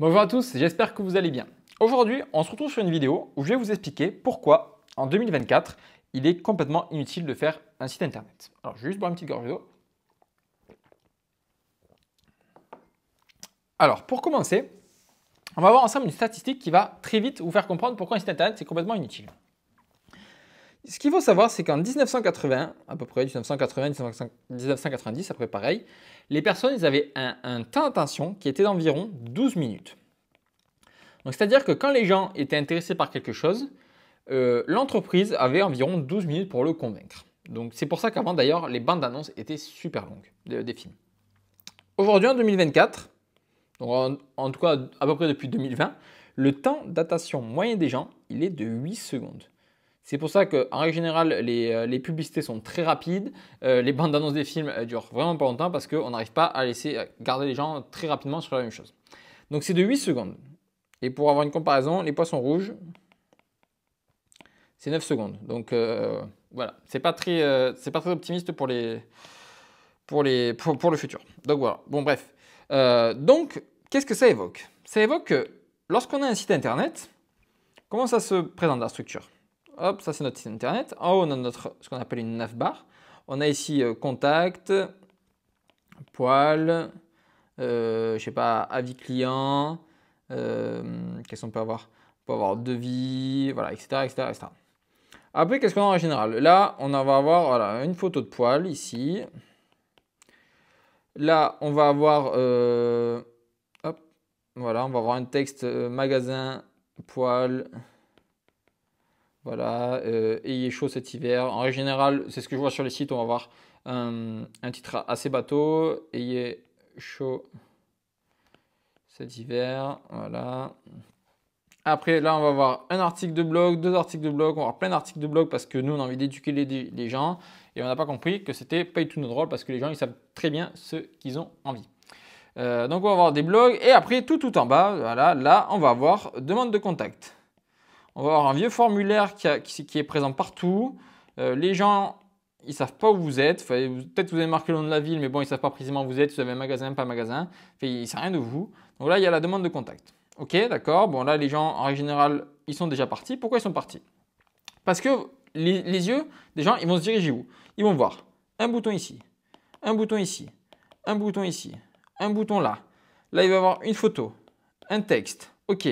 Bonjour à tous, j'espère que vous allez bien. Aujourd'hui, on se retrouve sur une vidéo où je vais vous expliquer pourquoi, en 2024, il est complètement inutile de faire un site internet. Alors, je vais juste boire une petite gorgée d'eau. Alors, pour commencer, on va voir ensemble une statistique qui va très vite vous faire comprendre pourquoi un site internet, c'est complètement inutile. Ce qu'il faut savoir, c'est qu'en 1980, à peu près 1990, à peu près pareil, les personnes ils avaient un temps d'attention qui était d'environ 12 minutes. Donc, c'est-à-dire que quand les gens étaient intéressés par quelque chose, l'entreprise avait environ 12 minutes pour le convaincre. Donc, c'est pour ça qu'avant, d'ailleurs, les bandes d'annonces étaient super longues des films. Aujourd'hui, en 2024, donc en tout cas à peu près depuis 2020, le temps d'attention moyen des gens, il est de 8 secondes. C'est pour ça qu'en règle générale, les publicités sont très rapides. Les bandes d'annonces des films durent vraiment pas longtemps parce qu'on n'arrive pas à laisser garder les gens très rapidement sur la même chose. Donc, c'est de 8 secondes. Et pour avoir une comparaison, les poissons rouges, c'est 9 secondes. Donc voilà, c'est pas très optimiste pour le futur. Donc voilà, bon bref. Donc, qu'est-ce que ça évoque? Ça évoque que lorsqu'on a un site internet, comment ça se présente dans la structure? Hop, ça c'est notre site internet. En haut, on a ce qu'on appelle une navbar. On a ici contact, poil, je sais pas, avis client. Qu'est-ce qu'on peut avoir? On peut avoir devis, voilà, etc., etc., etc. Après, qu'est-ce qu'on a en général? Là, on va avoir voilà, une photo de poil ici. Là, on va avoir, hop, voilà, on va avoir un texte magasin poil. Voilà, ayez chaud cet hiver. En règle générale, c'est ce que je vois sur les sites. On va avoir un titre assez bateau. Ayez chaud cet hiver. Voilà. Après, là, on va avoir un article de blog, deux articles de blog. On va avoir plein d'articles de blog parce que nous, on a envie d'éduquer les gens. Et on n'a pas compris que c'était pas du tout notre rôle parce que les gens, ils savent très bien ce qu'ils ont envie. Donc, on va avoir des blogs. Et après, tout en bas, voilà, là, on va avoir demande de contact. On va avoir un vieux formulaire qui est présent partout. Les gens, ils ne savent pas où vous êtes. Peut-être que vous avez marqué le nom de la ville, mais bon, ils ne savent pas précisément où vous êtes. Si vous avez un magasin, pas un magasin. Ils ne savent rien de vous. Donc là, il y a la demande de contact. Ok, d'accord. Bon, là, les gens, en règle générale, ils sont déjà partis. Pourquoi ils sont partis? Parce que les yeux des gens, ils vont se diriger où? Ils vont voir un bouton ici, un bouton ici, un bouton ici, un bouton là. Là, il va y avoir une photo, un texte. Ok.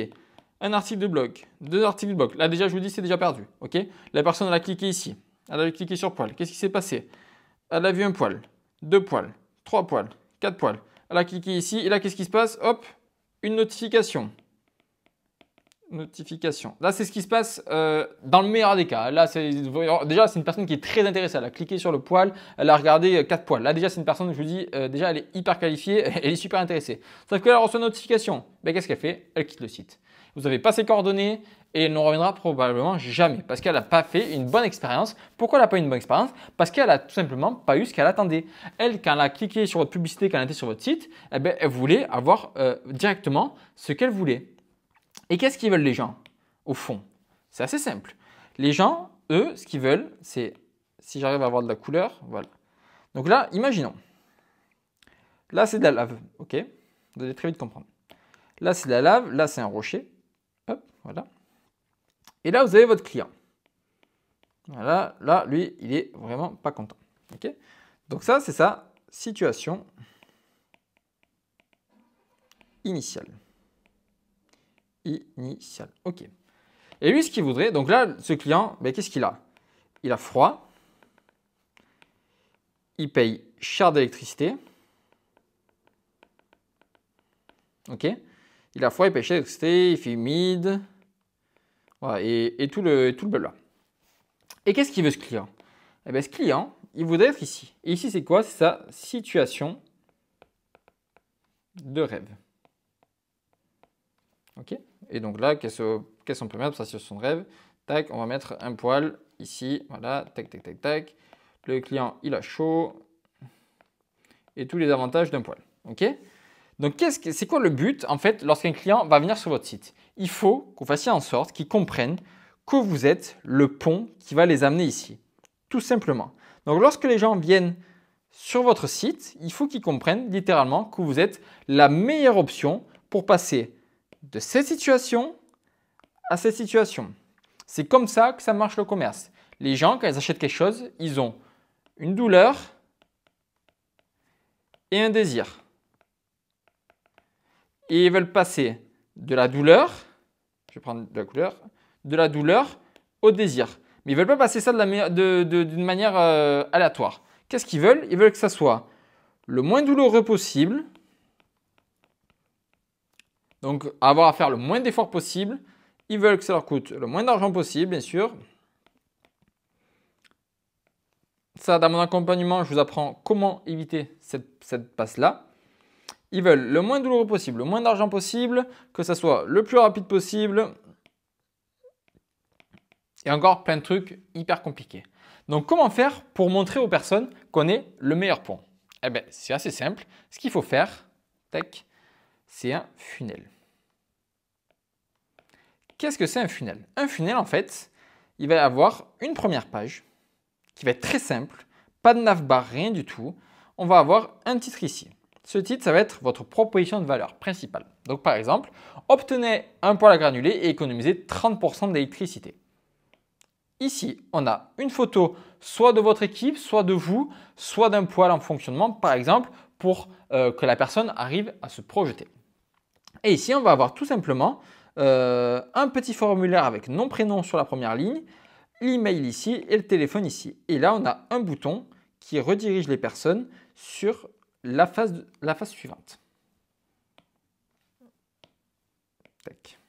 Un article de blog, deux articles de blog. Là, déjà, je vous dis, c'est déjà perdu. Ok? La personne, elle a cliqué ici. Elle a cliqué sur poil. Qu'est-ce qui s'est passé? Elle a vu un poil, deux poils, trois poils, quatre poils. Elle a cliqué ici. Et là, qu'est-ce qui se passe? Hop, une notification. Notification. Là, c'est ce qui se passe dans le meilleur des cas. Là, déjà, c'est une personne qui est très intéressée. Elle a cliqué sur le poil. Elle a regardé 4 poils. Là, déjà, c'est une personne, je vous dis, déjà, elle est hyper qualifiée. Elle est super intéressée. Sauf qu'elle reçoit une notification. Ben, qu'est-ce qu'elle fait? Elle quitte le site. Vous n'avez pas ses coordonnées et elle ne reviendra probablement jamais parce qu'elle n'a pas fait une bonne expérience. Pourquoi elle n'a pas eu une bonne expérience? Parce qu'elle n'a tout simplement pas eu ce qu'elle attendait. Elle, quand elle a cliqué sur votre publicité, quand elle était sur votre site, eh ben, elle voulait avoir directement ce qu'elle voulait. Et qu'est-ce qu'ils veulent les gens au fond? C'est assez simple. Les gens, eux, ce qu'ils veulent, c'est, si j'arrive à avoir de la couleur, voilà. Donc là, imaginons. Là, c'est de la lave, ok? Vous allez très vite comprendre. Là, c'est de la lave, là, c'est un rocher. Hop, voilà. Et là, vous avez votre client. Voilà, là, lui, il est vraiment pas content. Ok? Donc ça, c'est sa situation initiale. Initiale. Ok. Et lui, ce qu'il voudrait, donc là, ce client, ben, qu'est-ce qu'il a? Il a froid. Il paye cher d'électricité. Ok? Il a froid, il paye cher d'électricité, il fait humide. Voilà, et tout le blabla. Et qu'est-ce qu'il veut ce client? Eh bien, ce client, il voudrait être ici. Et ici, c'est quoi? C'est sa situation de rêve. Ok? Et donc là, qu'est-ce qu'on peut mettre pour sa situation de rêve? Tac, on va mettre un poil ici. Voilà, tac, tac, tac, tac. Le client, il a chaud. Et tous les avantages d'un poil. Ok? Donc, c'est quoi le but, en fait, lorsqu'un client va venir sur votre site? Il faut que vous fassiez en sorte qu'ils comprennent que vous êtes le pont qui va les amener ici. Tout simplement. Donc, lorsque les gens viennent sur votre site, il faut qu'ils comprennent littéralement que vous êtes la meilleure option pour passer de cette situation à cette situation. C'est comme ça que ça marche le commerce. Les gens, quand ils achètent quelque chose, ils ont une douleur et un désir. Et ils veulent passer de la douleur, je vais prendre de la couleur, de la douleur au désir. Mais ils ne veulent pas passer ça d'une manière aléatoire. Qu'est-ce qu'ils veulent? Ils veulent que ça soit le moins douloureux possible. Donc, avoir à faire le moins d'efforts possible. Ils veulent que ça leur coûte le moins d'argent possible, bien sûr. Ça, dans mon accompagnement, je vous apprends comment éviter cette passe-là. Ils veulent le moins douloureux possible, le moins d'argent possible, que ça soit le plus rapide possible. Et encore plein de trucs hyper compliqués. Donc, comment faire pour montrer aux personnes qu'on est le meilleur pont? Eh bien, c'est assez simple. Ce qu'il faut faire, c'est un funnel. Qu'est-ce que c'est un funnel? Un funnel, en fait, il va y avoir une première page qui va être très simple, pas de navbar, rien du tout. On va avoir un titre ici. Ce titre, ça va être votre proposition de valeur principale. Donc, par exemple, obtenez un poêle à granulés et économisez 30% d'électricité. Ici, on a une photo soit de votre équipe, soit de vous, soit d'un poêle en fonctionnement, par exemple, pour que la personne arrive à se projeter. Et ici, on va avoir tout simplement un petit formulaire avec nom, prénom sur la première ligne, l'email ici et le téléphone ici. Et là, on a un bouton qui redirige les personnes sur la phase suivante. Tac.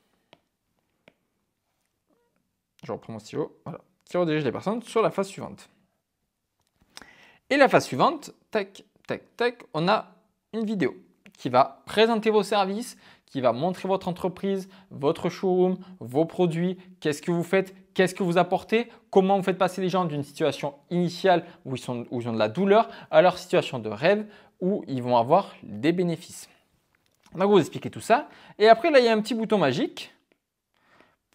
Je reprends mon stylo. Voilà. Qui redirige les personnes sur la phase suivante. Et la phase suivante, tac, tac, tac, on a une vidéo qui va présenter vos services, qui va montrer votre entreprise, votre showroom, vos produits, qu'est-ce que vous faites, qu'est-ce que vous apportez, comment vous faites passer les gens d'une situation initiale où ils ont de la douleur à leur situation de rêve où ils vont avoir des bénéfices. Donc, vous expliquez tout ça. Et après, là, il y a un petit bouton magique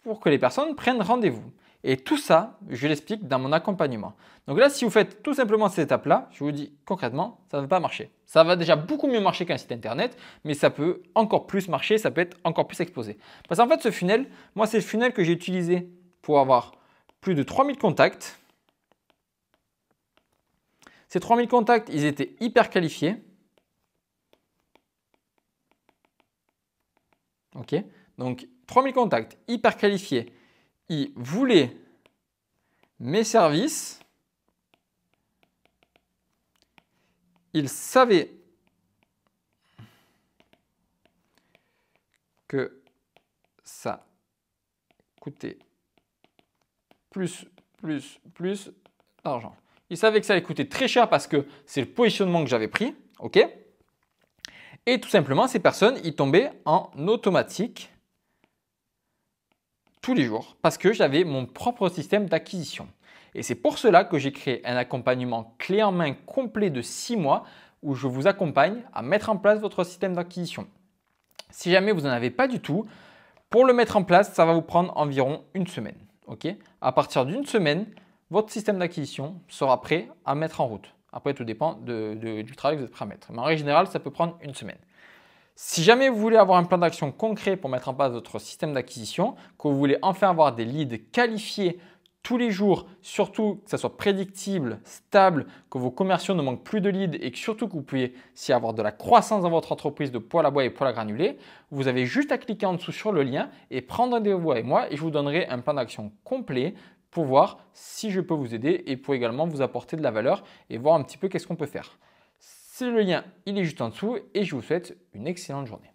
pour que les personnes prennent rendez-vous. Et tout ça, je l'explique dans mon accompagnement. Donc là, si vous faites tout simplement cette étape-là, je vous dis concrètement, ça ne va pas marcher. Ça va déjà beaucoup mieux marcher qu'un site internet, mais ça peut encore plus marcher, ça peut être encore plus explosé. Parce qu'en fait, ce funnel, moi, c'est le funnel que j'ai utilisé pour avoir plus de 3000 contacts. Ces 3000 contacts, ils étaient hyper qualifiés. Ok, donc 3000 contacts hyper qualifiés. Ils voulaient mes services. Ils savaient que ça coûtait plus d'argent. Ils savaient que ça allait coûter très cher parce que c'est le positionnement que j'avais pris. Ok. Et tout simplement, ces personnes, ils tombaient en automatique tous les jours parce que j'avais mon propre système d'acquisition. Et c'est pour cela que j'ai créé un accompagnement clé en main complet de 6 mois où je vous accompagne à mettre en place votre système d'acquisition. Si jamais vous n'en avez pas du tout, pour le mettre en place, ça va vous prendre environ une semaine. Okay, à partir d'une semaine, votre système d'acquisition sera prêt à mettre en route. Après, tout dépend du travail que vous êtes prêt à mettre. Mais en règle générale, ça peut prendre une semaine. Si jamais vous voulez avoir un plan d'action concret pour mettre en place votre système d'acquisition, que vous voulez enfin avoir des leads qualifiés tous les jours, surtout que ça soit prédictible, stable, que vos commerciaux ne manquent plus de leads et que surtout que vous puissiez avoir de la croissance dans votre entreprise de poêle à bois et poêle à granulés, vous avez juste à cliquer en dessous sur le lien et prendre rendez-vous avec moi et je vous donnerai un plan d'action complet pour voir si je peux vous aider et pour également vous apporter de la valeur et voir un petit peu qu'est-ce qu'on peut faire. C'est le lien, il est juste en dessous et je vous souhaite une excellente journée.